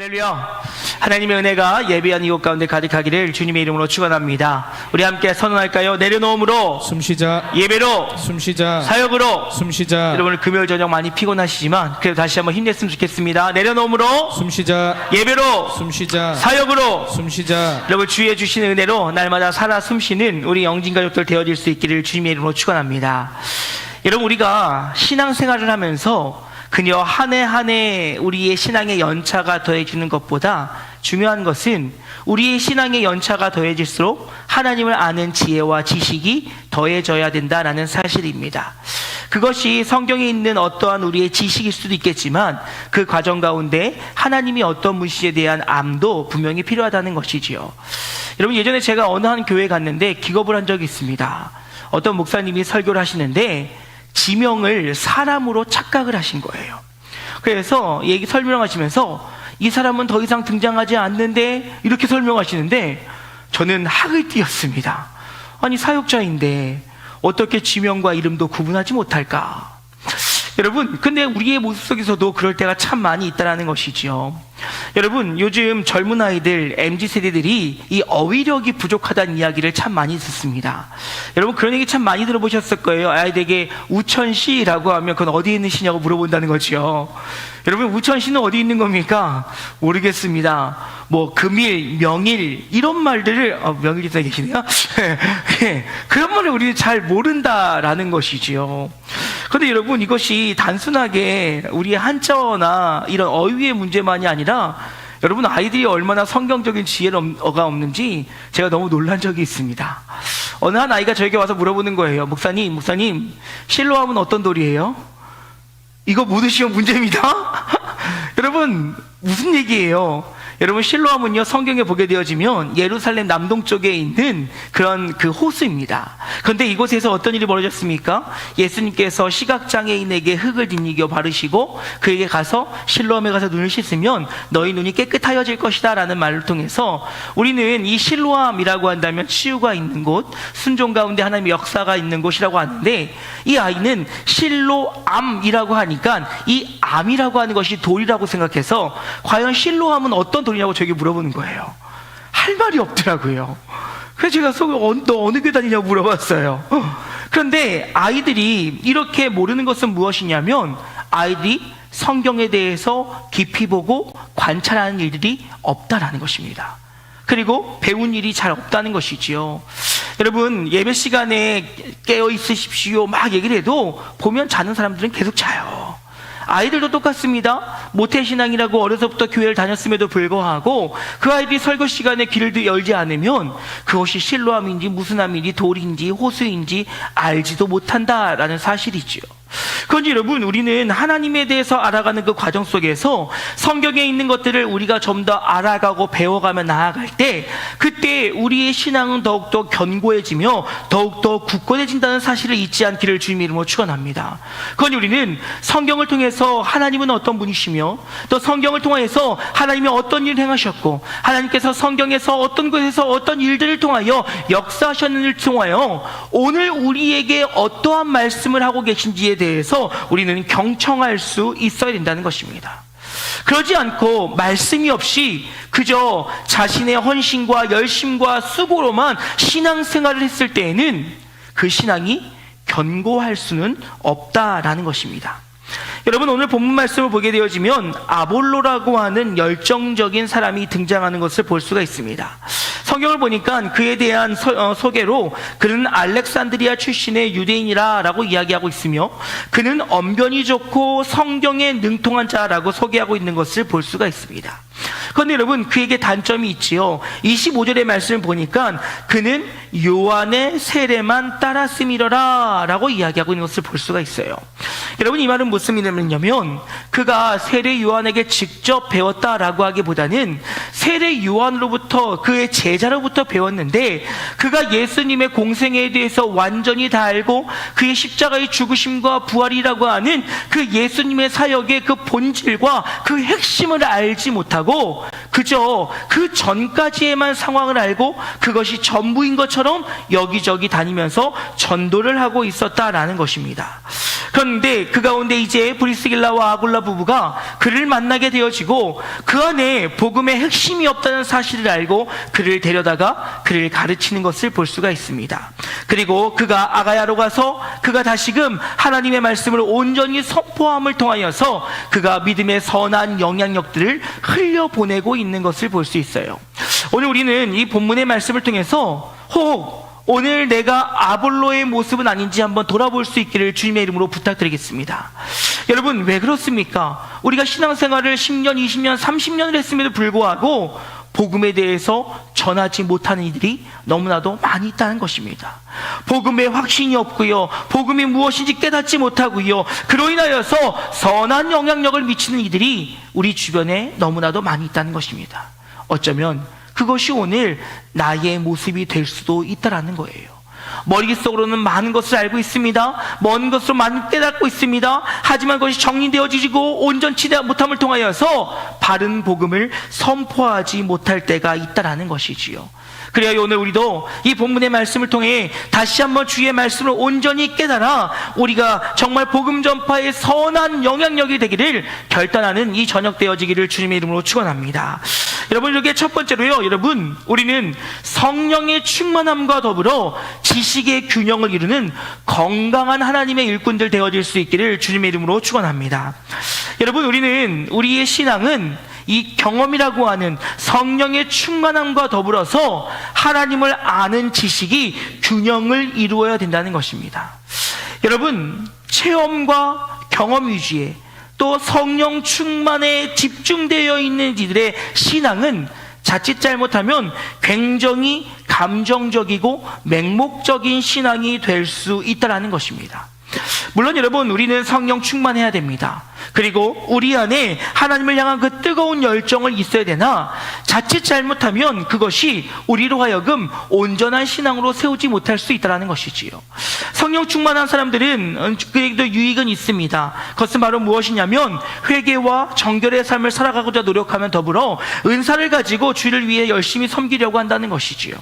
할렐루야. 하나님의 은혜가 예배한 이곳 가운데 가득하기를 주님의 이름으로 축원합니다. 우리 함께 선언할까요? 내려놓음으로 숨쉬자. 예배로 숨쉬자. 사역으로. 숨쉬자. 여러분 금요일 저녁 많이 피곤하시지만 그래도 다시 한번 힘냈으면 좋겠습니다. 내려놓음으로 숨쉬자. 예배로 숨쉬자. 사역으로. 숨쉬자. 여러분 주의 주신 은혜로 날마다 살아 숨쉬는 우리 영진 가족들 되어질 수 있기를 주님의 이름으로 축원합니다. 여러분 우리가 신앙생활을 하면서 그녀 한 해 한 해 우리의 신앙의 연차가 더해지는 것보다 중요한 것은 우리의 신앙의 연차가 더해질수록 하나님을 아는 지혜와 지식이 더해져야 된다라는 사실입니다. 그것이 성경에 있는 어떠한 우리의 지식일 수도 있겠지만 그 과정 가운데 하나님이 어떤 분이시에 대한 암도 분명히 필요하다는 것이지요. 여러분 예전에 제가 어느 한 교회에 갔는데 기겁을 한 적이 있습니다. 어떤 목사님이 설교를 하시는데 지명을 사람으로 착각을 하신 거예요. 그래서 설명하시면서 이 사람은 더 이상 등장하지 않는데 이렇게 설명하시는데 저는 학을 띄었습니다. 아니 사역자인데 어떻게 지명과 이름도 구분하지 못할까? 여러분 근데 우리의 모습 속에서도 그럴 때가 참 많이 있다는 것이지요. 여러분 요즘 젊은 아이들 MZ세대들이 이 어휘력이 부족하다는 이야기를 참 많이 듣습니다. 여러분 그런 얘기 참 많이 들어보셨을 거예요. 아이들에게 우천시라고 하면 그건 어디에 있는 시냐고 물어본다는 거죠. 여러분 우천시는 어디 있는 겁니까? 모르겠습니다. 뭐 금일, 명일 이런 말들을 명일 기사 계시네요. 그런 말을 우리는 잘 모른다라는 것이지요. 그런데 여러분 이것이 단순하게 우리의 한자어나 이런 어휘의 문제만이 아니라 여러분 아이들이 얼마나 성경적인 지혜가 없는지 제가 너무 놀란 적이 있습니다. 어느 한 아이가 저에게 와서 물어보는 거예요. 목사님 실로암은 어떤 돌이에요? 이거 묻으시면 문제입니다. 여러분 무슨 얘기예요? 여러분 실로암은요 성경에 보게 되어지면 예루살렘 남동쪽에 있는 그런 그 호수입니다. 그런데 이곳에서 어떤 일이 벌어졌습니까? 예수님께서 시각장애인에게 흙을 뒷이겨 바르시고 그에게 가서 실로암에 가서 눈을 씻으면 너희 눈이 깨끗하여질 것이다 라는 말을 통해서 우리는 이 실로암이라고 한다면 치유가 있는 곳, 순종 가운데 하나님의 역사가 있는 곳이라고 하는데 이 아이는 실로암이라고 하니까 이 암이라고 하는 것이 돌이라고 생각해서 과연 실로암은 어떤 돌이냐고 저에게 물어보는 거예요. 할 말이 없더라고요. 그래서 제가 너 어느 교회 다니냐고 물어봤어요. 그런데 아이들이 이렇게 모르는 것은 무엇이냐면 아이들이 성경에 대해서 깊이 보고 관찰하는 일들이 없다라는 것입니다. 그리고 배운 일이 잘 없다는 것이지요. 여러분 예배 시간에 깨어 있으십시오 막 얘기를 해도 보면 자는 사람들은 계속 자요. 아이들도 똑같습니다. 모태신앙이라고 어려서부터 교회를 다녔음에도 불구하고 그 아이들이 설교 시간에 귀를 열지 않으면 그것이 실로암인지 무슨 암인지 돌인지 호수인지 알지도 못한다라는 사실이죠. 그런데 여러분 우리는 하나님에 대해서 알아가는 그 과정 속에서 성경에 있는 것들을 우리가 좀 더 알아가고 배워가며 나아갈 때 그때 우리의 신앙은 더욱더 견고해지며 더욱더 굳건해진다는 사실을 잊지 않기를 주님의 이름으로 축원합니다. 그러니 우리는 성경을 통해서 하나님은 어떤 분이시며 또 성경을 통해서 하나님이 어떤 일을 행하셨고 하나님께서 성경에서 어떤 곳에서 어떤 일들을 통하여 역사하셨는지를 통하여 오늘 우리에게 어떠한 말씀을 하고 계신지에 대해서 우리는 경청할 수 있어야 된다는 것입니다. 그러지 않고 말씀이 없이 그저 자신의 헌신과 열심과 수고로만 신앙생활을 했을 때에는 그 신앙이 견고할 수는 없다라는 것입니다. 여러분 오늘 본문 말씀을 보게 되어지면 아볼로라고 하는 열정적인 사람이 등장하는 것을 볼 수가 있습니다. 성경을 보니까 그에 대한 소개로 그는 알렉산드리아 출신의 유대인이라고 이야기하고 있으며 그는 언변이 좋고 성경에 능통한 자라고 소개하고 있는 것을 볼 수가 있습니다. 그런데 여러분 그에게 단점이 있지요. 25절의 말씀을 보니까 그는 요한의 세례만 따랐음이러라 라고 이야기하고 있는 것을 볼 수가 있어요. 여러분 이 말은 무슨 의미냐면 그가 세례 요한에게 직접 배웠다라고 하기보다는 세례 요한으로부터 그의 제자로부터 배웠는데 그가 예수님의 공생애에 대해서 완전히 다 알고 그의 십자가의 죽으심과 부활이라고 하는 그 예수님의 사역의 그 본질과 그 핵심을 알지 못하고 그저 그 전까지에만 상황을 알고 그것이 전부인 것처럼 여기저기 다니면서 전도를 하고 있었다라는 것입니다. 그런데 그 가운데 이제 브리스길라와 아굴라 부부가 그를 만나게 되어지고 그 안에 복음의 핵심이 없다는 사실을 알고 그를 데려다가 그를 가르치는 것을 볼 수가 있습니다. 그리고 그가 아가야로 가서 그가 다시금 하나님의 말씀을 온전히 선포함을 통하여서 그가 믿음의 선한 영향력들을 흘려보내고 있는 것을 볼 수 있어요. 오늘 우리는 이 본문의 말씀을 통해서 혹 오늘 내가 아볼로의 모습은 아닌지 한번 돌아볼 수 있기를 주님의 이름으로 부탁드리겠습니다. 여러분, 왜 그렇습니까? 우리가 신앙생활을 10년, 20년, 30년을 했음에도 불구하고 복음에 대해서 전하지 못하는 이들이 너무나도 많이 있다는 것입니다. 복음에 확신이 없고요, 복음이 무엇인지 깨닫지 못하고요, 그로 인하여서 선한 영향력을 미치는 이들이 우리 주변에 너무나도 많이 있다는 것입니다. 어쩌면 그것이 오늘 나의 모습이 될 수도 있다라는 거예요. 머릿속으로는 많은 것을 알고 있습니다. 먼 것으로 많이 깨닫고 있습니다. 하지만 그것이 정리되어지고 온전치 못함을 통하여서 바른 복음을 선포하지 못할 때가 있다라는 것이지요. 그래야 오늘 우리도 이 본문의 말씀을 통해 다시 한번 주의 말씀을 온전히 깨달아 우리가 정말 복음 전파의 선한 영향력이 되기를 결단하는 이 저녁 되어지기를 주님의 이름으로 축원합니다. 여러분, 이게 첫 번째로요, 여러분, 우리는 성령의 충만함과 더불어 지식의 균형을 이루는 건강한 하나님의 일꾼들 되어질 수 있기를 주님의 이름으로 축원합니다. 여러분, 우리의 신앙은 이 경험이라고 하는 성령의 충만함과 더불어서 하나님을 아는 지식이 균형을 이루어야 된다는 것입니다. 여러분, 체험과 경험 위주의 또 성령 충만에 집중되어 있는 이들의 신앙은 자칫 잘못하면 굉장히 감정적이고 맹목적인 신앙이 될 수 있다는 것입니다. 물론 여러분, 우리는 성령 충만해야 됩니다. 그리고 우리 안에 하나님을 향한 그 뜨거운 열정을 있어야 되나, 자칫 잘못하면 그것이 우리로 하여금 온전한 신앙으로 세우지 못할 수 있다는 것이지요. 성령 충만한 사람들은 그에게도 유익은 있습니다. 그것은 바로 무엇이냐면 회개와 정결의 삶을 살아가고자 노력하면 더불어 은사를 가지고 주를 위해 열심히 섬기려고 한다는 것이지요.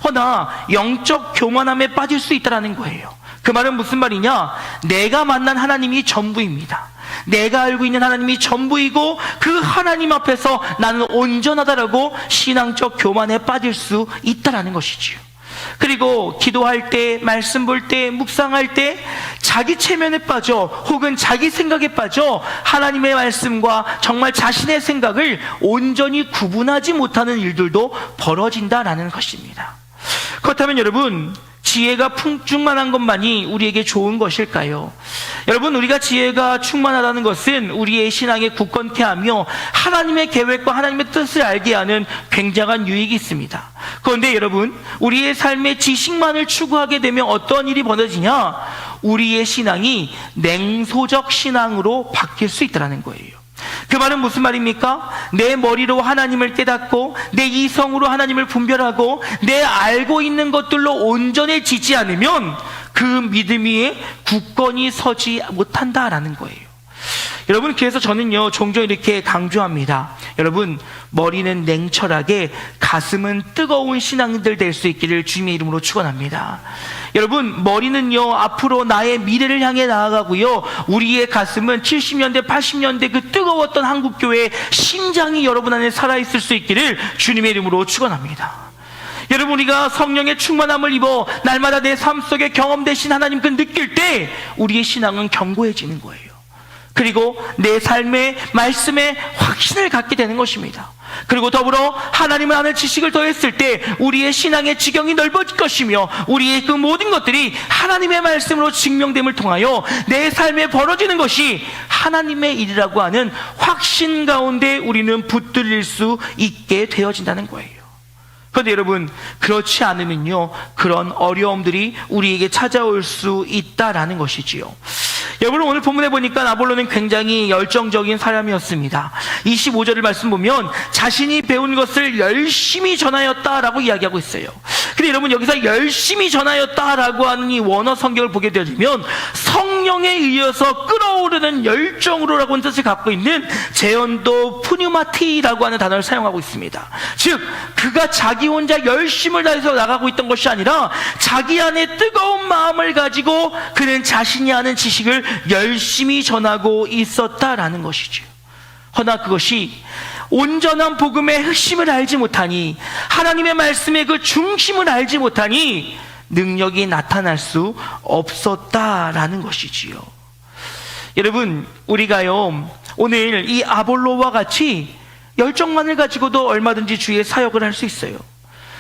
허나 영적 교만함에 빠질 수 있다는 거예요. 그 말은 무슨 말이냐? 내가 만난 하나님이 전부입니다. 내가 알고 있는 하나님이 전부이고 그 하나님 앞에서 나는 온전하다라고 신앙적 교만에 빠질 수 있다는 것이지요. 그리고 기도할 때, 말씀 볼 때, 묵상할 때 자기 체면에 빠져 혹은 자기 생각에 빠져 하나님의 말씀과 정말 자신의 생각을 온전히 구분하지 못하는 일들도 벌어진다라는 것입니다. 그렇다면 여러분, 지혜가 충만한 것만이 우리에게 좋은 것일까요? 여러분, 우리가 지혜가 충만하다는 것은 우리의 신앙에 굳건케 하며 하나님의 계획과 하나님의 뜻을 알게 하는 굉장한 유익이 있습니다. 그런데 여러분, 우리의 삶의 지식만을 추구하게 되면 어떤 일이 벌어지냐? 우리의 신앙이 냉소적 신앙으로 바뀔 수 있다는 거예요. 그 말은 무슨 말입니까? 내 머리로 하나님을 깨닫고 내 이성으로 하나님을 분별하고 내 알고 있는 것들로 온전해지지 않으면 그 믿음 위에 굳건히 서지 못한다라는 거예요. 여러분, 그래서 저는요, 종종 이렇게 강조합니다. 여러분, 머리는 냉철하게 가슴은 뜨거운 신앙인들 될 수 있기를 주님의 이름으로 축원합니다. 여러분, 머리는요, 앞으로 나의 미래를 향해 나아가고요, 우리의 가슴은 70년대, 80년대 그 뜨거웠던 한국교회의 심장이 여러분 안에 살아있을 수 있기를 주님의 이름으로 축원합니다. 여러분, 우리가 성령의 충만함을 입어 날마다 내 삶 속에 경험되신 하나님 그 느낄 때 우리의 신앙은 견고해지는 거예요. 그리고 내 삶의 말씀에 확신을 갖게 되는 것입니다. 그리고 더불어 하나님을 아는 지식을 더했을 때 우리의 신앙의 지경이 넓어질 것이며 우리의 그 모든 것들이 하나님의 말씀으로 증명됨을 통하여 내 삶에 벌어지는 것이 하나님의 일이라고 하는 확신 가운데 우리는 붙들릴 수 있게 되어진다는 거예요. 그런데 여러분, 그렇지 않으면요, 그런 어려움들이 우리에게 찾아올 수 있다라는 것이지요. 여러분, 오늘 본문에 보니까 아볼로는 굉장히 열정적인 사람이었습니다. 25절을 말씀 보면 자신이 배운 것을 열심히 전하였다라고 이야기하고 있어요. 근데 여러분, 여기서 열심히 전하였다라고 하는 이 원어 성경을 보게 되면 성령 성령에 의해서 끌어오르는 열정으로라고 하는 뜻을 갖고 있는 제언도 푸뉴마티라고 하는 단어를 사용하고 있습니다. 즉 그가 자기 혼자 열심을 다해서 나가고 있던 것이 아니라 자기 안에 뜨거운 마음을 가지고 그는 자신이 아는 지식을 열심히 전하고 있었다라는 것이죠. 허나 그것이 온전한 복음의 핵심을 알지 못하니, 하나님의 말씀의 그 중심을 알지 못하니 능력이 나타날 수 없었다라는 것이지요. 여러분, 우리가요 오늘 이 아볼로와 같이 열정만을 가지고도 얼마든지 주의 사역을 할 수 있어요.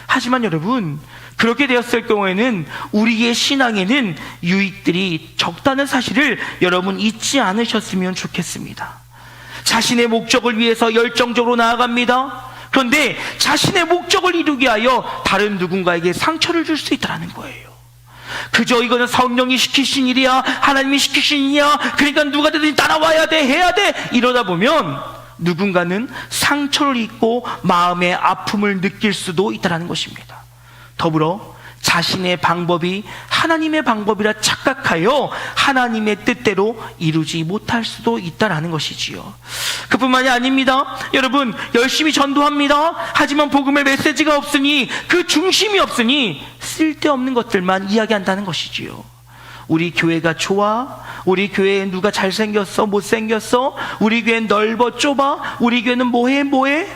하지만 여러분, 그렇게 되었을 경우에는 우리의 신앙에는 유익들이 적다는 사실을 여러분 잊지 않으셨으면 좋겠습니다. 자신의 목적을 위해서 열정적으로 나아갑니다. 그런데 자신의 목적을 이루기 위하여 다른 누군가에게 상처를 줄 수 있다는 거예요. 그저 이거는 성령이 시키신 일이야, 하나님이 시키신 일이야, 그러니까 누가 되든지 따라와야 돼, 해야 돼, 이러다 보면 누군가는 상처를 입고 마음의 아픔을 느낄 수도 있다는 것입니다. 더불어 자신의 방법이 하나님의 방법이라 착각하여 하나님의 뜻대로 이루지 못할 수도 있다는 것이지요. 그뿐만이 아닙니다. 여러분, 열심히 전도합니다. 하지만 복음의 메시지가 없으니, 그 중심이 없으니 쓸데없는 것들만 이야기한다는 것이지요. 우리 교회가 좋아? 우리 교회에 누가 잘생겼어? 못생겼어? 우리 교회는 넓어 좁아? 우리 교회는 뭐해?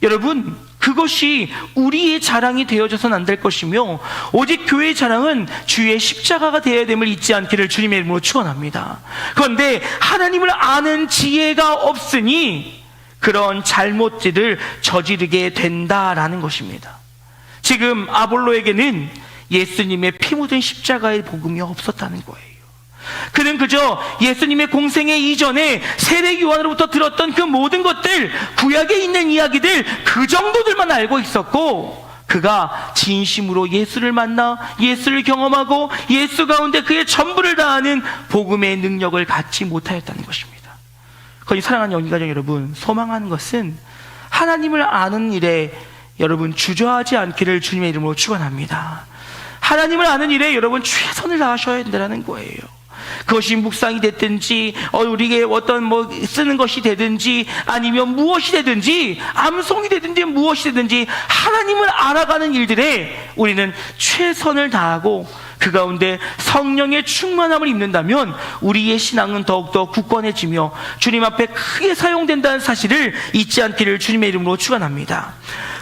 여러분, 그것이 우리의 자랑이 되어져서는 안 될 것이며, 오직 교회의 자랑은 주의 십자가가 되어야 됨을 잊지 않기를 주님의 이름으로 축원합니다. 그런데 하나님을 아는 지혜가 없으니 그런 잘못들을 저지르게 된다라는 것입니다. 지금 아볼로에게는 예수님의 피 묻은 십자가의 복음이 없었다는 거예요. 그는 그저 예수님의 공생애 이전에 세례 요한으로부터 들었던 그 모든 것들, 구약에 있는 이야기들, 그 정도들만 알고 있었고, 그가 진심으로 예수를 만나 예수를 경험하고 예수 가운데 그의 전부를 다하는 복음의 능력을 갖지 못하였다는 것입니다. 거기 사랑하는 영리가족 여러분, 소망하는 것은 하나님을 아는 일에 여러분 주저하지 않기를 주님의 이름으로 축원합니다. 하나님을 아는 일에 여러분 최선을 다하셔야 된다는 거예요. 그것이 묵상이 됐든지, 우리에게 어떤 쓰는 것이 되든지, 아니면 무엇이 되든지, 암송이 되든지 무엇이 되든지 하나님을 알아가는 일들에 우리는 최선을 다하고 그 가운데 성령의 충만함을 입는다면 우리의 신앙은 더욱더 굳건해지며 주님 앞에 크게 사용된다는 사실을 잊지 않기를 주님의 이름으로 축원합니다.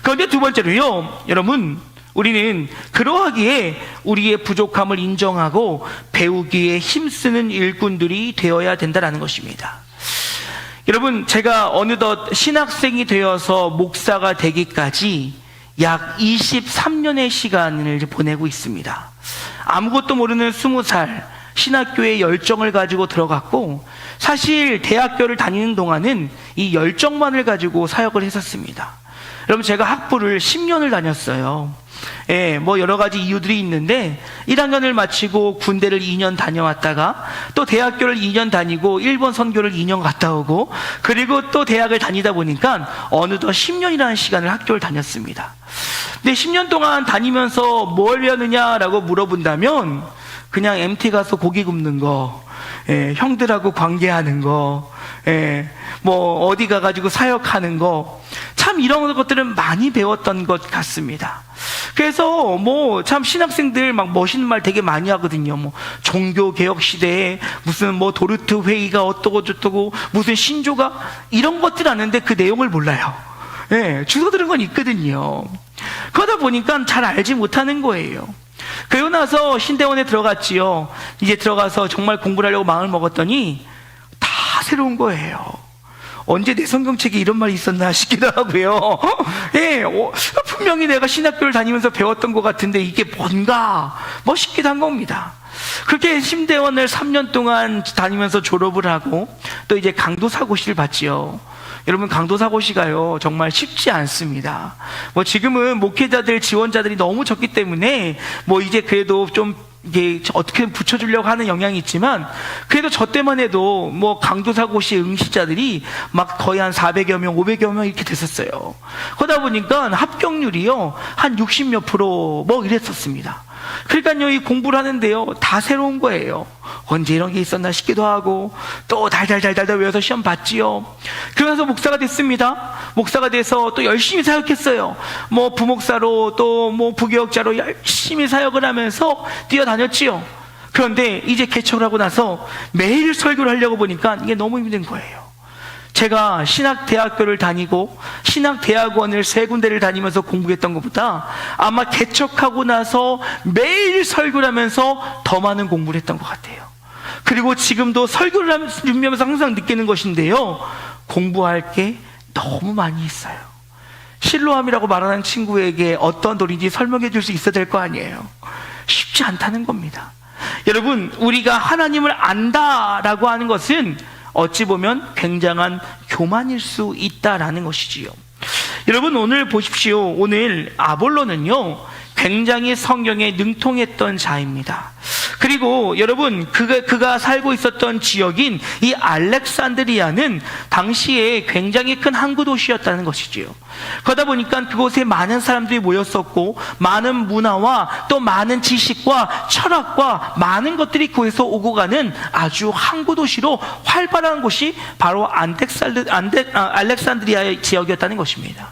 그런데 두 번째로요, 여러분, 우리는 그러하기에 우리의 부족함을 인정하고 배우기에 힘쓰는 일꾼들이 되어야 된다는 것입니다. 여러분, 제가 어느덧 신학생이 되어서 목사가 되기까지 약 23년의 시간을 보내고 있습니다. 아무것도 모르는 20살 신학교에 열정을 가지고 들어갔고, 사실 대학교를 다니는 동안은 이 열정만을 가지고 사역을 했었습니다. 여러분, 제가 학부를 10년을 다녔어요. 여러 가지 이유들이 있는데 1학년을 마치고 군대를 2년 다녀왔다가 또 대학교를 2년 다니고 일본 선교를 2년 갔다 오고, 그리고 또 대학을 다니다 보니까 어느덧 10년이라는 시간을 학교를 다녔습니다. 근데 10년 동안 다니면서 뭘 배웠느냐라고 물어본다면 그냥 MT 가서 고기 굽는 거, 형들하고 관계하는 거, 어디 가가지고 사역하는 거, 참 이런 것들은 많이 배웠던 것 같습니다. 그래서 참 신학생들 막 멋있는 말 되게 많이 하거든요. 종교개혁 시대에 무슨 도르트 회의가 어떠고 저떠고 무슨 신조가, 이런 것들 아는데 그 내용을 몰라요. 주워 들은 건 있거든요. 그러다 보니까 잘 알지 못하는 거예요. 그러고 나서 신대원에 들어갔지요. 이제 들어가서 정말 공부를 하려고 마음을 먹었더니 다 새로운 거예요. 언제 내 성경책에 이런 말이 있었나 싶기도 하고요. 분명히 내가 신학교를 다니면서 배웠던 것 같은데 이게 뭔가 싶기도 한 겁니다. 그렇게 신대원을 3년 동안 다니면서 졸업을 하고 또 이제 강도사고시를 봤지요. 여러분, 강도사고시가요 정말 쉽지 않습니다. 지금은 목회자들, 지원자들이 너무 적기 때문에 이제 그래도 좀 이게 어떻게 붙여주려고 하는 영향이 있지만, 그래도 저 때만 해도 강도사고시 응시자들이 막 거의 한 400여 명, 500여 명 이렇게 됐었어요. 그러다 보니까 합격률이요 한 60몇% 이랬었습니다. 그러니까요, 이 공부를 하는데요 다 새로운 거예요. 언제 이런 게 있었나 싶기도 하고 또 달달달달 외워서 시험 봤지요. 그러면서 목사가 됐습니다. 목사가 돼서 또 열심히 사역했어요. 뭐 부목사로 또 뭐 부교역자로 열심히 사역을 하면서 뛰어다녔지요. 그런데 이제 개척을 하고 나서 매일 설교를 하려고 보니까 이게 너무 힘든 거예요. 제가 신학대학교를 다니고 신학대학원을 3군데를 다니면서 공부했던 것보다 아마 개척하고 나서 매일 설교를 하면서 더 많은 공부를 했던 것 같아요. 그리고 지금도 설교를 준비하면서 항상 느끼는 것인데요, 공부할 게 너무 많이 있어요. 실로암이라고 말하는 친구에게 어떤 돌인지 설명해 줄 수 있어야 될 거 아니에요. 쉽지 않다는 겁니다. 여러분, 우리가 하나님을 안다라고 하는 것은 어찌 보면 굉장한 교만일 수 있다라는 것이지요. 여러분, 오늘 보십시오. 오늘 아볼로는요, 굉장히 성경에 능통했던 자입니다. 그리고 여러분, 그가 살고 있었던 지역인 이 알렉산드리아는 당시에 굉장히 큰 항구 도시였다는 것이지요. 그러다 보니까 그곳에 많은 사람들이 모였었고 많은 문화와 또 많은 지식과 철학과 많은 것들이 그곳에서 오고 가는 아주 항구 도시로 활발한 곳이 바로 알렉산드리아 지역이었다는 것입니다.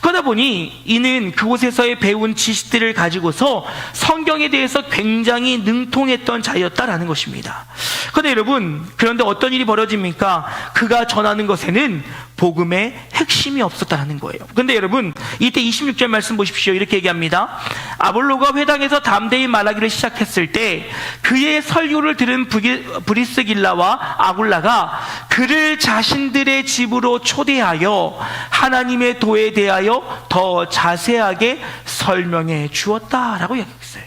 그러다 보니 이는 그곳에서의 배운 지식들을 가지고서 성경에 대해서 굉장히 능통했던 자였다라는 것입니다. 그런데 여러분, 그런데 어떤 일이 벌어집니까? 그가 전하는 것에는 복음의 핵심이 없었다는 거예요. 그런데 여러분, 이때 26절 말씀 보십시오. 이렇게 얘기합니다. 아볼로가 회당에서 담대히 말하기를 시작했을 때 그의 설교를 들은 브리스길라와 아굴라가 그를 자신들의 집으로 초대하여 하나님의 도에 대하여 더 자세하게 설명해 주었다라고 얘기했어요.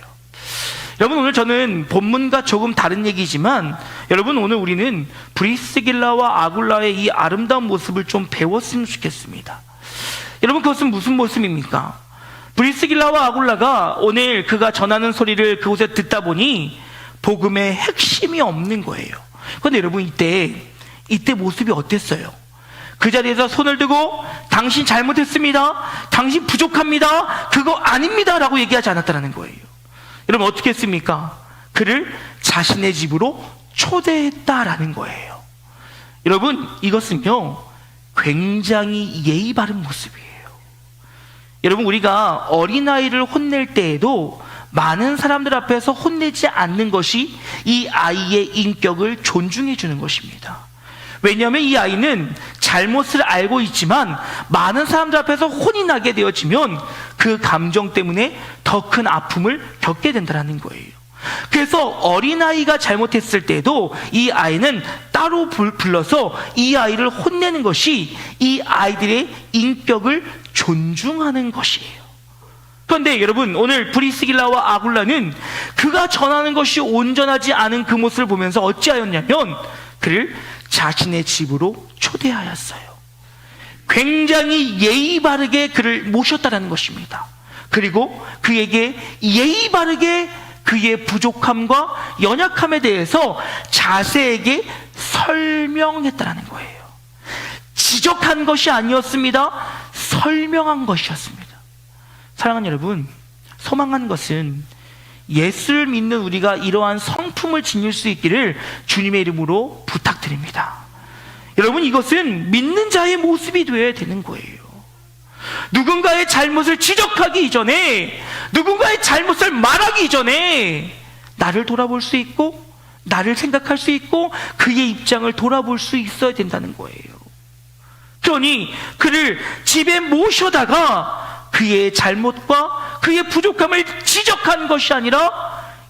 여러분, 오늘 저는 본문과 조금 다른 얘기지만 여러분, 오늘 우리는 브리스길라와 아굴라의 이 아름다운 모습을 좀 배웠으면 좋겠습니다. 여러분, 그것은 무슨 모습입니까? 브리스길라와 아굴라가 오늘 그가 전하는 소리를 그곳에 듣다 보니 복음의 핵심이 없는 거예요. 그런데 여러분, 이때 모습이 어땠어요? 그 자리에서 손을 들고 당신 잘못했습니다, 당신 부족합니다, 그거 아닙니다 라고 얘기하지 않았다는 거예요. 여러분, 어떻게 했습니까? 그를 자신의 집으로 초대했다라는 거예요. 여러분, 이것은요 굉장히 예의 바른 모습이에요. 여러분, 우리가 어린아이를 혼낼 때에도 많은 사람들 앞에서 혼내지 않는 것이 이 아이의 인격을 존중해 주는 것입니다. 왜냐하면 이 아이는 잘못을 알고 있지만 많은 사람들 앞에서 혼이 나게 되어지면 그 감정 때문에 더 큰 아픔을 겪게 된다는 거예요. 그래서 어린아이가 잘못했을 때도 이 아이는 따로 불러서 이 아이를 혼내는 것이 이 아이들의 인격을 존중하는 것이에요. 그런데 여러분, 오늘 브리스길라와 아굴라는 그가 전하는 것이 온전하지 않은 그 모습을 보면서 어찌하였냐면 그를 자신의 집으로 초대하였어요. 굉장히 예의 바르게 그를 모셨다는 것입니다. 그리고 그에게 예의 바르게 그의 부족함과 연약함에 대해서 자세하게 설명했다는 거예요. 지적한 것이 아니었습니다. 설명한 것이었습니다. 사랑하는 여러분, 소망하는 것은 예수를 믿는 우리가 이러한 성품을 지닐 수 있기를 주님의 이름으로 부탁드립니다. 여러분, 이것은 믿는 자의 모습이 되어야 되는 거예요. 누군가의 잘못을 지적하기 이전에, 누군가의 잘못을 말하기 이전에 나를 돌아볼 수 있고 나를 생각할 수 있고 그의 입장을 돌아볼 수 있어야 된다는 거예요. 그러니 그를 집에 모셔다가 그의 잘못과 그의 부족함을 지적한 것이 아니라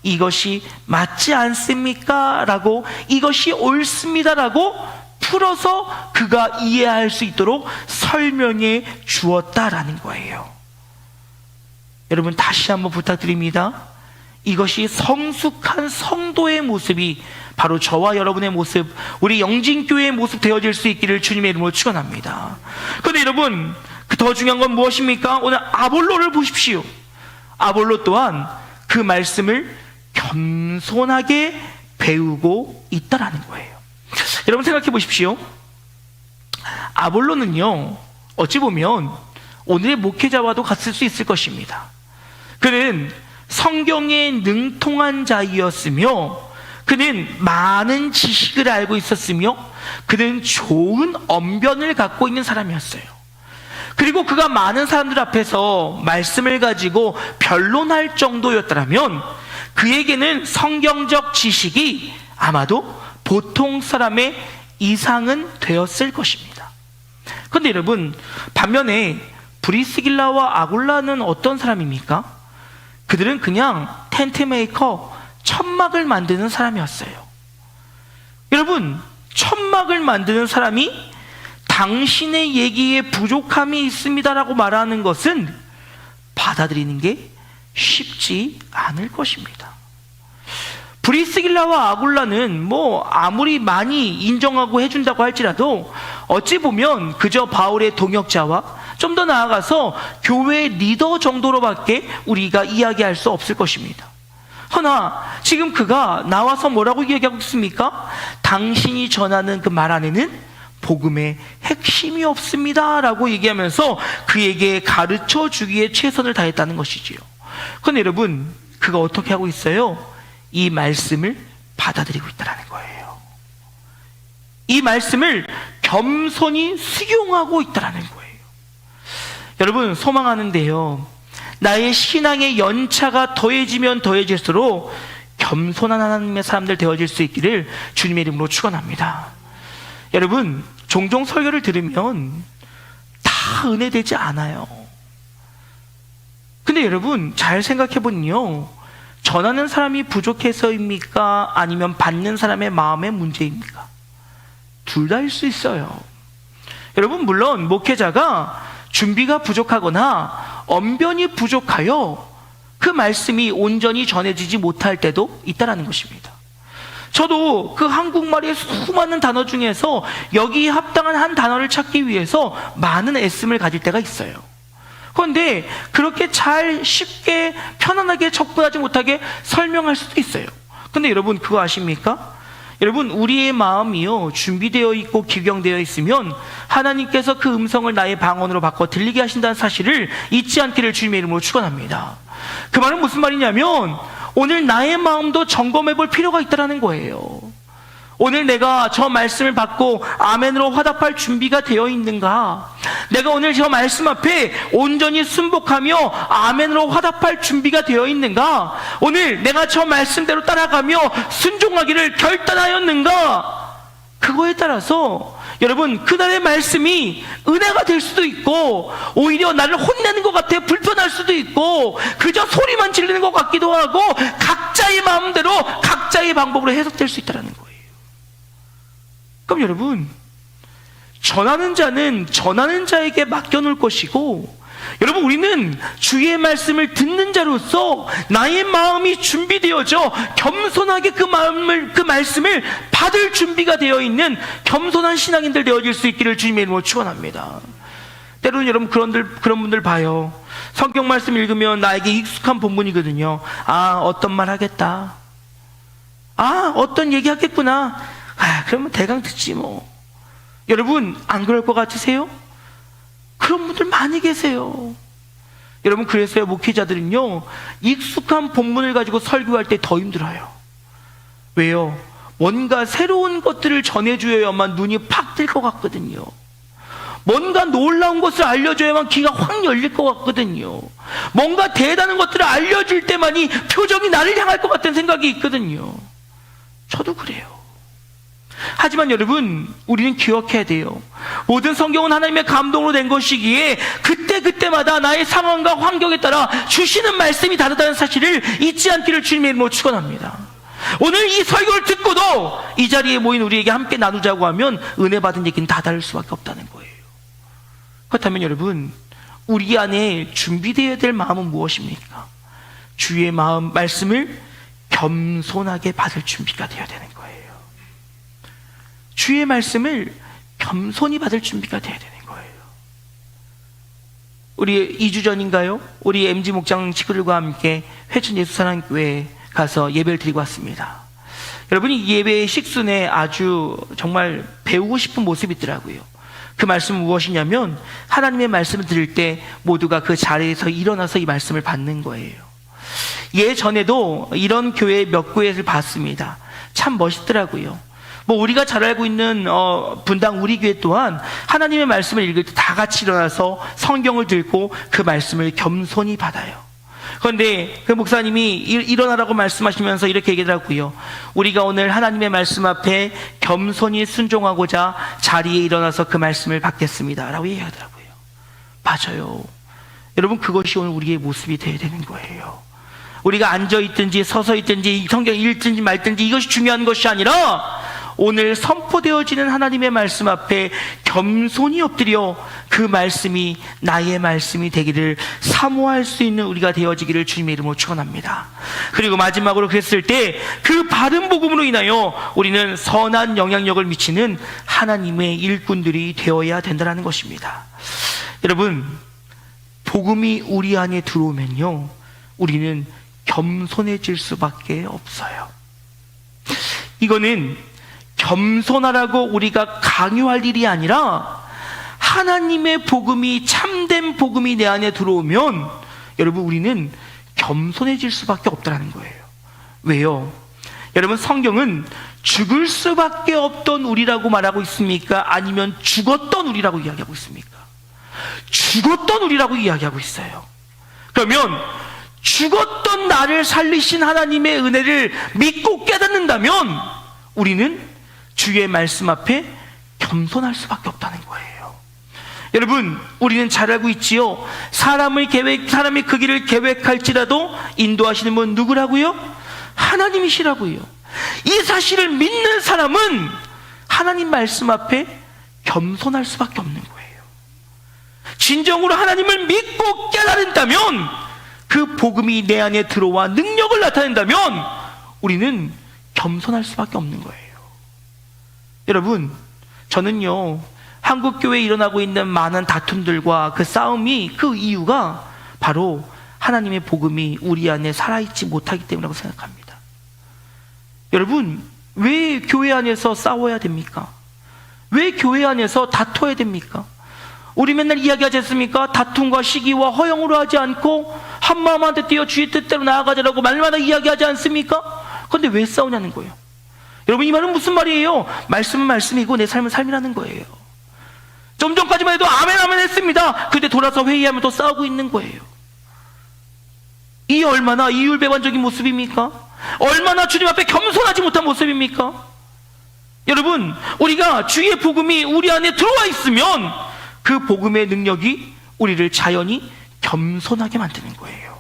이것이 맞지 않습니까? 라고, 이것이 옳습니다 라고 풀어서 그가 이해할 수 있도록 설명해 주었다라는 거예요. 여러분, 다시 한번 부탁드립니다. 이것이 성숙한 성도의 모습이 바로 저와 여러분의 모습, 우리 영진교회의 모습 되어질 수 있기를 주님의 이름으로 축원합니다. 그런데 여러분, 더 중요한 건 무엇입니까? 오늘 아볼로를 보십시오. 아볼로 또한 그 말씀을 겸손하게 배우고 있다라는 거예요. 여러분, 생각해 보십시오. 아볼로는요, 어찌 보면 오늘의 목회자와도 같을 수 있을 것입니다. 그는 성경에 능통한 자이었으며 그는 많은 지식을 알고 있었으며 그는 좋은 언변을 갖고 있는 사람이었어요. 그리고 그가 많은 사람들 앞에서 말씀을 가지고 변론할 정도였다면 그에게는 성경적 지식이 아마도 보통 사람의 이상은 되었을 것입니다. 그런데 여러분, 반면에 브리스길라와 아굴라는 어떤 사람입니까? 그들은 그냥 텐트 메이커, 천막을 만드는 사람이었어요. 여러분, 천막을 만드는 사람이 당신의 얘기에 부족함이 있습니다라고 말하는 것은 받아들이는 게 쉽지 않을 것입니다. 브리스길라와 아굴라는 아무리 많이 인정하고 해준다고 할지라도 어찌 보면 그저 바울의 동역자와 좀 더 나아가서 교회 리더 정도로밖에 우리가 이야기할 수 없을 것입니다. 허나 지금 그가 나와서 뭐라고 이야기하고 있습니까? 당신이 전하는 그 말 안에는 복음의 핵심이 없습니다 라고 얘기하면서 그에게 가르쳐 주기에 최선을 다했다는 것이지요. 그런데 여러분, 그가 어떻게 하고 있어요? 이 말씀을 받아들이고 있다는 거예요. 이 말씀을 겸손히 수용하고 있다는 거예요. 여러분, 소망하는데요, 나의 신앙의 연차가 더해지면 더해질수록 겸손한 하나님의 사람들 되어질 수 있기를 주님의 이름으로 축원합니다. 여러분, 종종 설교를 들으면 다 은혜되지 않아요. 근데 여러분, 잘 생각해보면요, 전하는 사람이 부족해서입니까? 아니면 받는 사람의 마음의 문제입니까? 둘 다일 수 있어요. 여러분, 물론 목회자가 준비가 부족하거나 언변이 부족하여 그 말씀이 온전히 전해지지 못할 때도 있다는 것입니다. 저도 그 한국말의 수많은 단어 중에서 여기에 합당한 한 단어를 찾기 위해서 많은 애씀을 가질 때가 있어요. 그런데 그렇게 잘 쉽게 편안하게 접근하지 못하게 설명할 수도 있어요. 근데 여러분, 그거 아십니까? 여러분, 우리의 마음이요, 준비되어 있고 기경되어 있으면 하나님께서 그 음성을 나의 방언으로 바꿔 들리게 하신다는 사실을 잊지 않기를 주님의 이름으로 축원합니다. 그 말은 무슨 말이냐면 오늘 나의 마음도 점검해 볼 필요가 있다는 거예요. 오늘 내가 저 말씀을 받고 아멘으로 화답할 준비가 되어 있는가? 내가 오늘 저 말씀 앞에 온전히 순복하며 아멘으로 화답할 준비가 되어 있는가? 오늘 내가 저 말씀대로 따라가며 순종하기를 결단하였는가? 그거에 따라서 여러분, 그날의 말씀이 은혜가 될 수도 있고 오히려 나를 혼내는 것 같아 불편할 수도 있고 그저 소리만 지르는 것 같기도 하고 각자의 마음대로 각자의 방법으로 해석될 수 있다는 거예요. 그럼 여러분, 전하는 자는 전하는 자에게 맡겨놓을 것이고, 여러분, 우리는 주의 말씀을 듣는 자로서 나의 마음이 준비되어져 겸손하게 그 말씀을 받을 준비가 되어 있는 겸손한 신앙인들 되어질 수 있기를 주님의 이름으로 축원합니다. 때로는 여러분, 그런 분들 봐요. 성경 말씀 읽으면 나에게 익숙한 본문이거든요. 아, 어떤 말 하겠다. 아, 어떤 얘기 하겠구나. 그러면 대강 듣지 뭐. 여러분, 안 그럴 것 같으세요? 그런 분들 많이 계세요. 여러분, 그래서요, 목회자들은요, 익숙한 본문을 가지고 설교할 때 더 힘들어요. 왜요? 뭔가 새로운 것들을 전해줘야만 눈이 팍 뜰 것 같거든요. 뭔가 놀라운 것을 알려줘야만 귀가 확 열릴 것 같거든요. 뭔가 대단한 것들을 알려줄 때만이 표정이 나를 향할 것 같다는 생각이 있거든요. 저도 그래요. 하지만 여러분, 우리는 기억해야 돼요. 모든 성경은 하나님의 감동으로 된 것이기에 그때마다 나의 상황과 환경에 따라 주시는 말씀이 다르다는 사실을 잊지 않기를 주님의 이름으로 축원합니다. 오늘 이 설교를 듣고도 이 자리에 모인 우리에게 함께 나누자고 하면 은혜 받은 얘기는 다 다를 수밖에 없다는 거예요. 그렇다면 여러분, 우리 안에 준비되어야 될 마음은 무엇입니까? 주의 말씀을 겸손하게 받을 준비가 되어야 되는 거예요. 주의 말씀을 겸손히 받을 준비가 되어야 되는 거예요. 우리 2주 전인가요? 우리 MG 목장 친구들과 함께 회춘 예수사랑교회에 가서 예배를 드리고 왔습니다. 여러분이 이 예배의 식순에 아주 정말 배우고 싶은 모습이 있더라고요. 그 말씀은 무엇이냐면 하나님의 말씀을 들을 때 모두가 그 자리에서 일어나서 이 말씀을 받는 거예요. 예전에도 이런 교회 몇 교회를 봤습니다. 참 멋있더라고요. 뭐 우리가 잘 알고 있는 분당 우리 교회 또한 하나님의 말씀을 읽을 때 다 같이 일어나서 성경을 들고 그 말씀을 겸손히 받아요. 그런데 그 목사님이 일어나라고 말씀하시면서 이렇게 얘기하더라고요. 우리가 오늘 하나님의 말씀 앞에 겸손히 순종하고자 자리에 일어나서 그 말씀을 받겠습니다 라고 얘기하더라고요. 맞아요. 여러분, 그것이 오늘 우리의 모습이 되어야 되는 거예요. 우리가 앉아있든지 서서 있든지 성경 읽든지 말든지 이것이 중요한 것이 아니라 오늘 선포되어지는 하나님의 말씀 앞에 겸손히 엎드려 그 말씀이 나의 말씀이 되기를 사모할 수 있는 우리가 되어지기를 주님의 이름으로 축원합니다. 그리고 마지막으로 그랬을 때 그 바른 복음으로 인하여 우리는 선한 영향력을 미치는 하나님의 일꾼들이 되어야 된다는 것입니다. 여러분, 복음이 우리 안에 들어오면요, 우리는 겸손해질 수밖에 없어요. 이거는 겸손하라고 우리가 강요할 일이 아니라 하나님의 복음이, 참된 복음이 내 안에 들어오면 여러분, 우리는 겸손해질 수밖에 없다는 거예요. 왜요? 여러분, 성경은 죽을 수밖에 없던 우리라고 말하고 있습니까? 아니면 죽었던 우리라고 이야기하고 있습니까? 죽었던 우리라고 이야기하고 있어요. 그러면 죽었던 나를 살리신 하나님의 은혜를 믿고 깨닫는다면 우리는 주의 말씀 앞에 겸손할 수밖에 없다는 거예요. 여러분, 우리는 잘 알고 있지요. 사람이 그 길을 계획할지라도 인도하시는 분 누구라고요? 하나님이시라고요. 이 사실을 믿는 사람은 하나님 말씀 앞에 겸손할 수밖에 없는 거예요. 진정으로 하나님을 믿고 깨달은다면, 그 복음이 내 안에 들어와 능력을 나타낸다면 우리는 겸손할 수밖에 없는 거예요. 여러분, 저는요, 한국교회에 일어나고 있는 많은 다툼들과 그 싸움이, 그 이유가 바로 하나님의 복음이 우리 안에 살아있지 못하기 때문이라고 생각합니다. 여러분, 왜 교회 안에서 싸워야 됩니까? 왜 교회 안에서 다퉈야 됩니까? 우리 맨날 이야기하지 않습니까? 다툼과 시기와 허영으로 하지 않고 한마음 한뜻 뛰어 주의 뜻대로 나아가자라고 말마다 이야기하지 않습니까? 그런데 왜 싸우냐는 거예요. 여러분, 이 말은 무슨 말이에요? 말씀은 말씀이고 내 삶은 삶이라는 거예요. 좀 전까지만 해도 아멘 아멘 했습니다. 근데 돌아서 회의하면 또 싸우고 있는 거예요. 이 얼마나 이율배반적인 모습입니까? 얼마나 주님 앞에 겸손하지 못한 모습입니까? 여러분, 우리가 주의 복음이 우리 안에 들어와 있으면 그 복음의 능력이 우리를 자연히 겸손하게 만드는 거예요.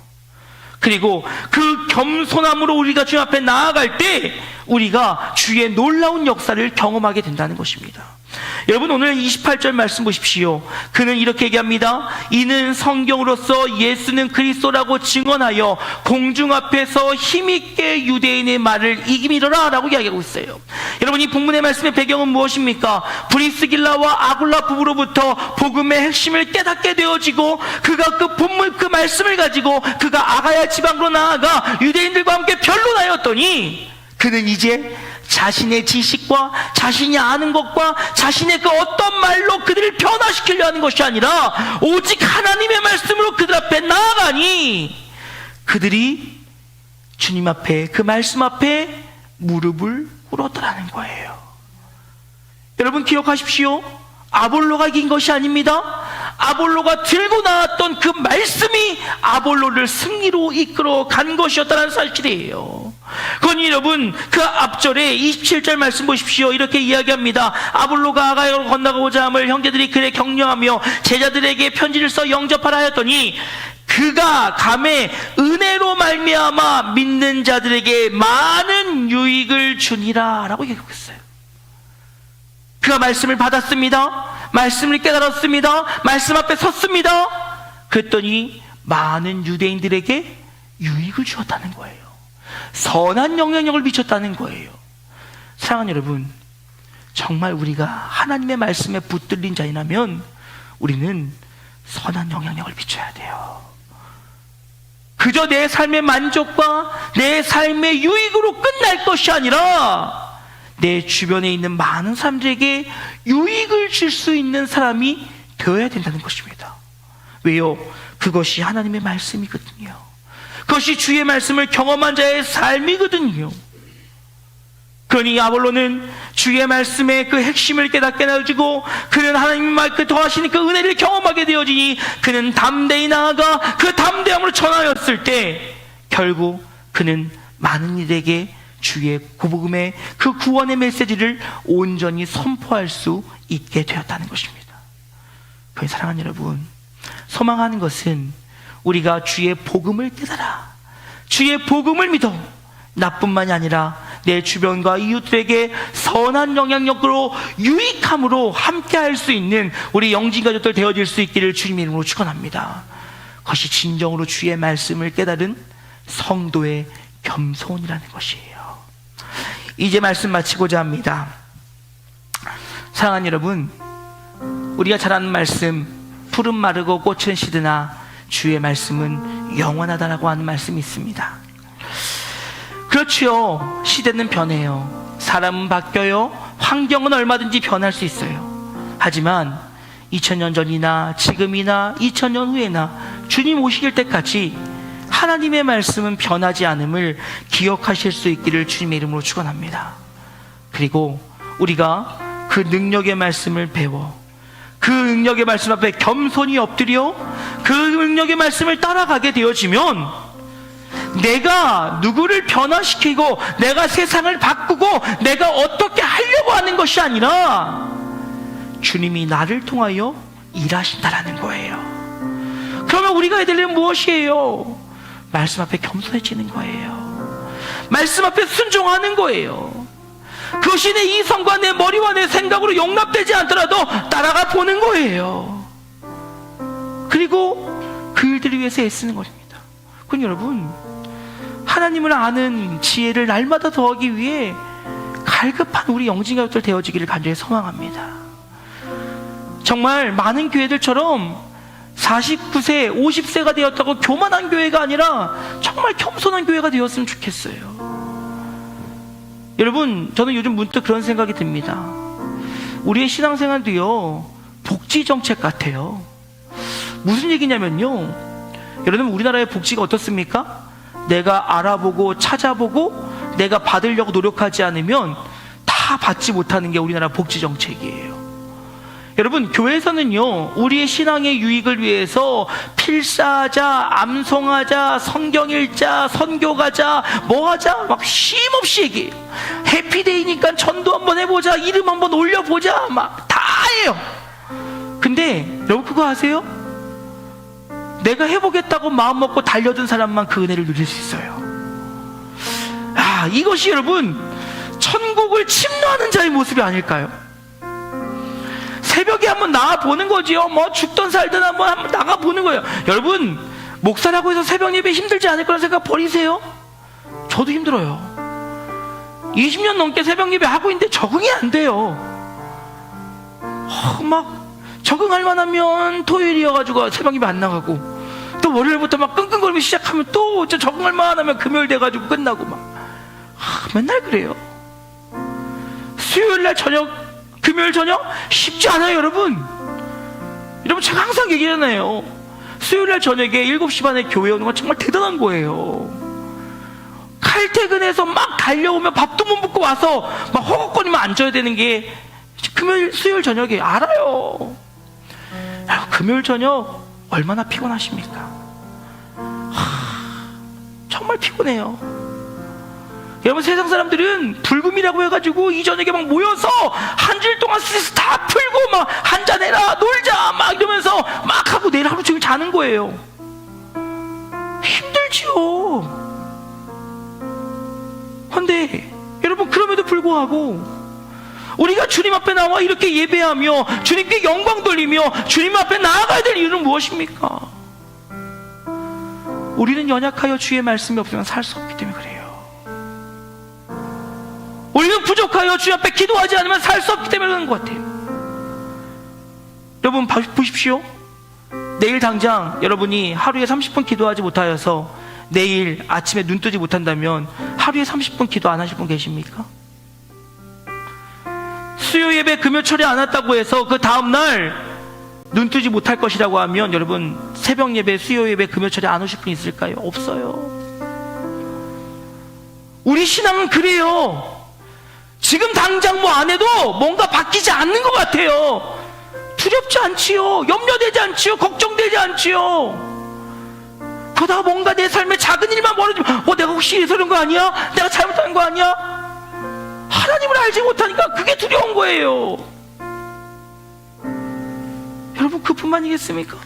그리고 그 겸손함으로 우리가 주님 앞에 나아갈 때 우리가 주의 놀라운 역사를 경험하게 된다는 것입니다. 여러분, 오늘 28절 말씀 보십시오. 그는 이렇게 얘기합니다. 이는 성경으로서 예수는 그리스도라고 증언하여 공중 앞에서 힘있게 유대인의 말을 이기미러라 라고 이야기하고 있어요. 여러분, 이 본문의 말씀의 배경은 무엇입니까? 브리스길라와 아굴라 부부로부터 복음의 핵심을 깨닫게 되어지고 그가 그 본문, 그 말씀을 가지고 그가 아가야 지방으로 나아가 유대인들과 함께 변론하였더니 그는 이제 자신의 지식과 자신이 아는 것과 자신의 그 어떤 말로 그들을 변화시키려 하는 것이 아니라 오직 하나님의 말씀으로 그들 앞에 나아가니 그들이 주님 앞에, 그 말씀 앞에 무릎을 꿇었더라는 거예요. 여러분, 기억하십시오. 아볼로가 이긴 것이 아닙니다. 아볼로가 들고 나왔던 그 말씀이 아볼로를 승리로 이끌어 간 것이었다는 사실이에요. 그건 여러분, 그 앞절에 27절 말씀 보십시오. 이렇게 이야기합니다. 아볼로가 아가야로 건너가고자 함을 형제들이 그래 격려하며 제자들에게 편지를 써 영접하라 하였더니 그가 감에 은혜로 말미암아 믿는 자들에게 많은 유익을 주니라 라고 얘기하고 있어요. 그가 말씀을 받았습니다. 말씀을 깨달았습니다. 말씀 앞에 섰습니다. 그랬더니 많은 유대인들에게 유익을 주었다는 거예요. 선한 영향력을 미쳤다는 거예요. 사랑하는 여러분, 정말 우리가 하나님의 말씀에 붙들린 자이라면 우리는 선한 영향력을 미쳐야 돼요. 그저 내 삶의 만족과 내 삶의 유익으로 끝날 것이 아니라 내 주변에 있는 많은 사람들에게 유익을 줄 수 있는 사람이 되어야 된다는 것입니다. 왜요? 그것이 하나님의 말씀이거든요. 그것이 주의 말씀을 경험한 자의 삶이거든요. 그러니 아볼로는 주의 말씀의 그 핵심을 깨닫게 되어지고 그는 하나님의 그 더하시는 그 은혜를 경험하게 되어지니 그는 담대히 나아가 그 담대함으로 전하였을 때 결국 그는 많은 이들에게 주의 복음의 그 구원의 메시지를 온전히 선포할 수 있게 되었다는 것입니다. 그의 사랑하는 여러분, 소망하는 것은 우리가 주의 복음을 깨달아 주의 복음을 믿어 나뿐만이 아니라 내 주변과 이웃들에게 선한 영향력으로 유익함으로 함께할 수 있는 우리 영진가족들 되어질 수 있기를 주님의 이름으로 축원합니다. 그것이 진정으로 주의 말씀을 깨달은 성도의 겸손이라는 것이에요. 이제 말씀 마치고자 합니다. 사랑하는 여러분, 우리가 잘 아는 말씀, 푸른 마르고 꽃은 시드나 주의 말씀은 영원하다라고 하는 말씀이 있습니다. 그렇지요. 시대는 변해요. 사람은 바뀌어요. 환경은 얼마든지 변할 수 있어요. 하지만 2000년 전이나 지금이나 2000년 후에나 주님 오실 때까지 하나님의 말씀은 변하지 않음을 기억하실 수 있기를 주님의 이름으로 축원합니다. 그리고 우리가 그 능력의 말씀을 배워 그 능력의 말씀 앞에 겸손히 엎드려 그 능력의 말씀을 따라가게 되어지면 내가 누구를 변화시키고 내가 세상을 바꾸고 내가 어떻게 하려고 하는 것이 아니라 주님이 나를 통하여 일하신다라는 거예요. 그러면 우리가 해야 될 일은 무엇이에요? 말씀 앞에 겸손해지는 거예요. 말씀 앞에 순종하는 거예요. 그것이 내 이성과 내 머리와 내 생각으로 용납되지 않더라도 따라가 보는 거예요. 그리고 그 일들을 위해서 애쓰는 것입니다. 그럼 여러분, 하나님을 아는 지혜를 날마다 더하기 위해 갈급한 우리 영진가족들 되어지기를 간절히 소망합니다. 정말 많은 교회들처럼 49세, 50세가 되었다고 교만한 교회가 아니라 정말 겸손한 교회가 되었으면 좋겠어요. 여러분, 저는 요즘 문득 그런 생각이 듭니다. 우리의 신앙생활도요, 복지정책 같아요. 무슨 얘기냐면요, 여러분, 우리나라의 복지가 어떻습니까? 내가 알아보고 찾아보고 내가 받으려고 노력하지 않으면 다 받지 못하는 게 우리나라 복지정책이에요. 여러분, 교회에서는요, 우리의 신앙의 유익을 위해서 필사하자, 암송하자, 성경 읽자, 선교 가자, 뭐 하자, 막 쉼없이 얘기해요. 해피데이니까 전도 한번 해보자, 이름 한번 올려보자, 막 다 해요. 근데 여러분 그거 아세요? 내가 해보겠다고 마음먹고 달려든 사람만 그 은혜를 누릴 수 있어요. 아, 이것이 여러분 천국을 침노하는 자의 모습이 아닐까요? 새벽에 한번 나가보는 거지요. 뭐 죽든 살든 한번 나가보는 거예요. 여러분, 목사라고 해서 새벽 예배 힘들지 않을 거라는 생각 버리세요. 저도 힘들어요. 20년 넘게 새벽 예배 하고 있는데 적응이 안 돼요. 막 적응할 만하면 토요일이어가지고 새벽 예배 안 나가고, 또 월요일부터 막 끙끙거리기 시작하면 또 적응할 만하면 금요일 돼가지고 끝나고 막 맨날 그래요. 수요일날 저녁, 금요일 저녁 쉽지 않아요. 여러분 제가 항상 얘기하잖아요. 수요일날 저녁에 7시 반에 교회 오는 건 정말 대단한 거예요. 칼퇴근해서 막 달려오면 밥도 못 먹고 와서 막 허걱거리면 앉아야 되는 게 금요일, 수요일 저녁에 알아요. 금요일 저녁 얼마나 피곤하십니까? 정말 피곤해요. 여러분, 세상 사람들은 불금이라고 해가지고 이 저녁에 막 모여서 한 주일 동안 스트레스 다 풀고 막 한잔해라, 놀자 막 이러면서 막 하고 내일 하루 종일 자는 거예요. 힘들지요. 그런데 여러분, 그럼에도 불구하고 우리가 주님 앞에 나와 이렇게 예배하며 주님께 영광 돌리며 주님 앞에 나아가야 될 이유는 무엇입니까? 우리는 연약하여 주의 말씀이 없으면 살 수 없기 때문에 그래요. 우리는 부족하여 주님 앞에 기도하지 않으면 살 수 없기 때문에 그런 것 같아요. 여러분 보십시오. 내일 당장 여러분이 하루에 30분 기도하지 못하여서 내일 아침에 눈 뜨지 못한다면 하루에 30분 기도 안 하실 분 계십니까? 수요 예배 금요 철에 안 왔다고 해서 그 다음날 눈 뜨지 못할 것이라고 하면 여러분 새벽 예배, 수요 예배, 금요 철에 안 오실 분 있을까요? 없어요. 우리 신앙은 그래요. 지금 당장 뭐 안 해도 뭔가 바뀌지 않는 것 같아요. 두렵지 않지요. 염려되지 않지요. 걱정되지 않지요. 그러다가 뭔가 내 삶에 작은 일만 벌어지면 내가 혹시 이래서 그런 거 아니야? 내가 잘못한 거 아니야? 하나님을 알지 못하니까 그게 두려운 거예요. 여러분, 그뿐만이겠습니까?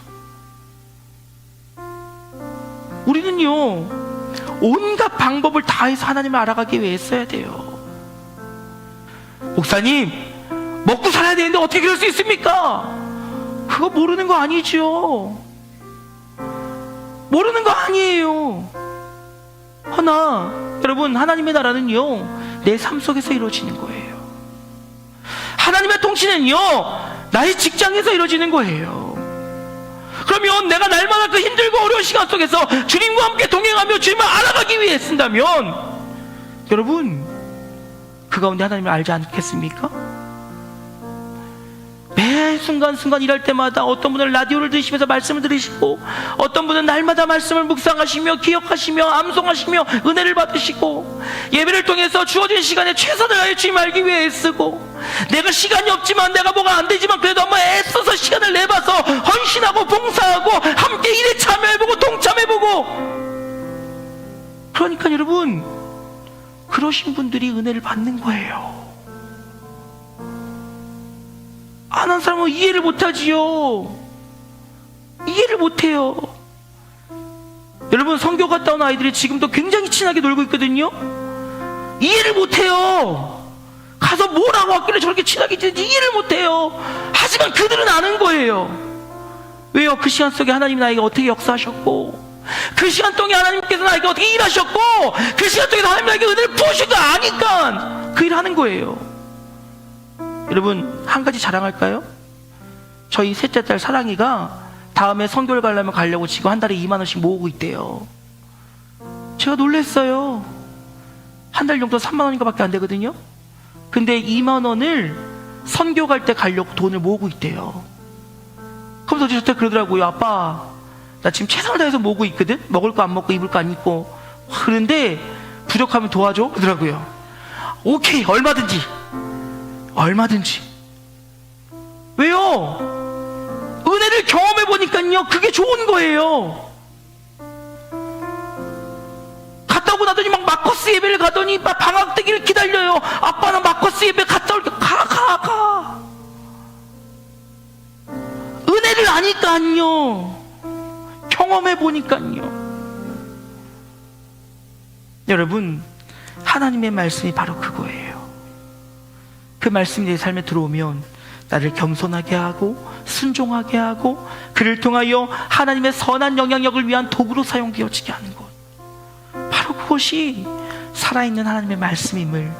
우리는요, 온갖 방법을 다해서 하나님을 알아가기 위해 써야 돼요. 목사님, 먹고 살아야 되는데 어떻게 그럴 수 있습니까? 그거 모르는 거 아니죠. 모르는 거 아니에요. 하나, 여러분, 하나님의 나라는요, 내 삶 속에서 이루어지는 거예요. 하나님의 통치는요, 나의 직장에서 이루어지는 거예요. 그러면 내가 날마다 그 힘들고 어려운 시간 속에서 주님과 함께 동행하며 주님을 알아가기 위해 쓴다면, 여러분, 그 가운데 하나님을 알지 않겠습니까? 매 순간순간 일할 때마다 어떤 분은 라디오를 들으시면서 말씀을 들으시고, 어떤 분은 날마다 말씀을 묵상하시며 기억하시며 암송하시며 은혜를 받으시고, 예배를 통해서 주어진 시간에 최선을 다해 주님 알기 위해 애쓰고, 내가 시간이 없지만 내가 뭐가 안 되지만 그래도 한번 애써서 시간을 내봐서 헌신하고 봉사하고 함께 일에 참여해보고 동참해보고. 그러니까 여러분, 그러신 분들이 은혜를 받는 거예요. 안 한 사람은 이해를 못하지요. 이해를 못해요. 여러분, 선교 갔다 온 아이들이 지금도 굉장히 친하게 놀고 있거든요. 이해를 못해요. 가서 뭘 하고 왔길래 저렇게 친하게 지내는지 이해를 못해요. 하지만 그들은 아는 거예요. 왜요? 그 시간 속에 하나님이 나에게 어떻게 역사하셨고, 그 시간 동안 하나님께서 나에게 어떻게 일하셨고, 그 시간 동안 하나님이 나에게 은혜를 부으신 거 아니까 그 일을 하는 거예요. 여러분, 한 가지 자랑할까요? 저희 셋째 딸 사랑이가 다음에 선교를 가려면 가려고 지금 한 달에 2만 원씩 모으고 있대요. 제가 놀랐어요. 한 달 정도 3만 원인가 밖에 안 되거든요. 근데 2만 원을 선교 갈 때 가려고 돈을 모으고 있대요. 그러면서 저한테 그러더라고요. 아빠, 나 지금 최선을 다해서 모으고 있거든? 먹을 거 안 먹고 입을 거 안 입고. 그런데 부족하면 도와줘? 그러더라고요. 오케이, 얼마든지. 왜요? 은혜를 경험해 보니까요, 그게 좋은 거예요. 갔다 오고 나더니 막 마커스 예배를 가더니 막 방학 되기를 기다려요. 아빠, 나 마커스 예배 갔다 올게. 가. 은혜를 아니까요, 경험해 보니까요. 여러분, 하나님의 말씀이 바로 그거예요. 그 말씀이 내 삶에 들어오면 나를 겸손하게 하고 순종하게 하고, 그를 통하여 하나님의 선한 영향력을 위한 도구로 사용되어지게 하는 것, 바로 그것이 살아있는 하나님의 말씀임을,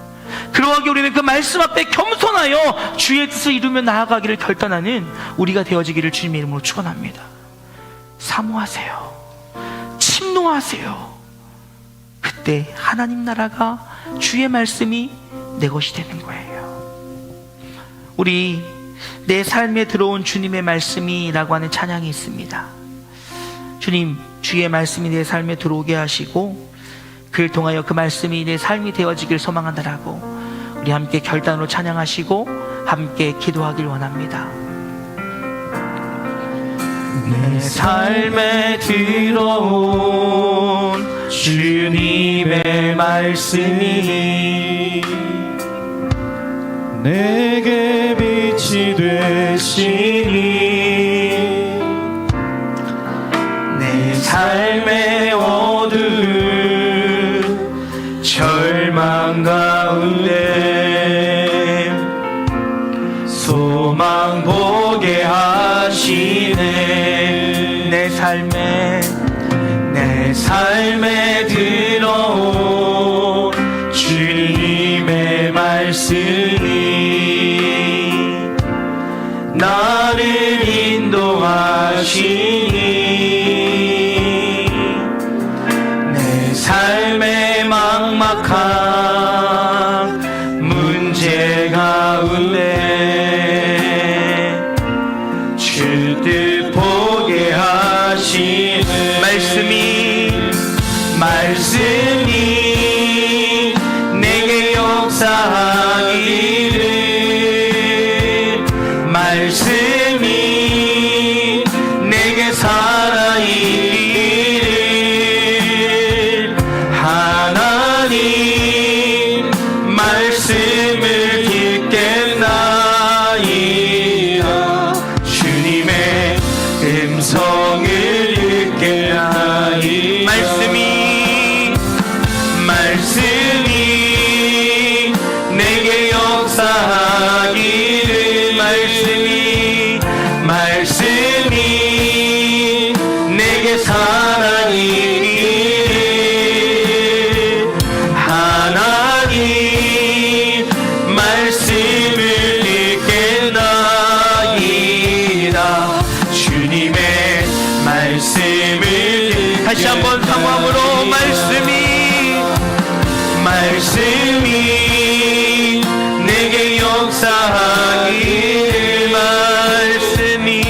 그러하기 우리는 그 말씀 앞에 겸손하여 주의 뜻을 이루며 나아가기를 결단하는 우리가 되어지기를 주님의 이름으로 축원합니다. 사모하세요. 침노하세요. 그때 하나님 나라가, 주의 말씀이 내 것이 되는 거예요. 우리 내 삶에 들어온 주님의 말씀이라고 하는 찬양이 있습니다. 주님, 주의 말씀이 내 삶에 들어오게 하시고 그를 통하여 그 말씀이 내 삶이 되어지길 소망한다라고 우리 함께 결단으로 찬양하시고 함께 기도하길 원합니다. 내 삶에 들어온 주님의 말씀이 내게 빛이 되시니 내 삶의 어두운 절망 가운데 소망 보게 하시네. 내 삶에 들어온 주님의 말씀이 나를 인도하시니 내 삶의 막막한 문제 가운데 주 뜻 보게 하시는 말씀이 내게 역사하기 내게 사랑이 하나님 말씀을 읽겠나이다. 주님의 말씀을 다시 한번 상황으로 말씀이 내게 역사하길 말씀이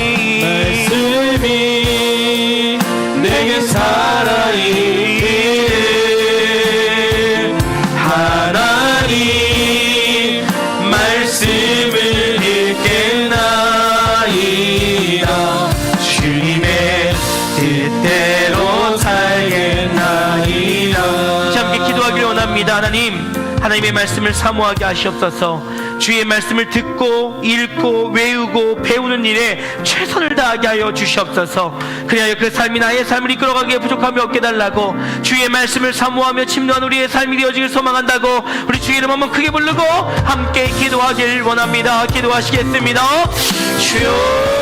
내게 사랑이 하나님 말씀을 읽겠나이다. 주님의 뜻대로 살겠나이다. 함께 기도하기를 원합니다. 하나님의 말씀을 사모하게 하시옵소서. 주의 말씀을 듣고 읽고 외우고 배우는 일에 최선을 다하게 하여 주시옵소서. 그리하여 그 삶이 나의 삶을 이끌어가기에 부족함이 없게 달라고, 주의 말씀을 사모하며 침노한 우리의 삶이 되어지길 소망한다고 우리 주의 이름 한번 크게 부르고 함께 기도하길 원합니다. 기도하시겠습니다. 주여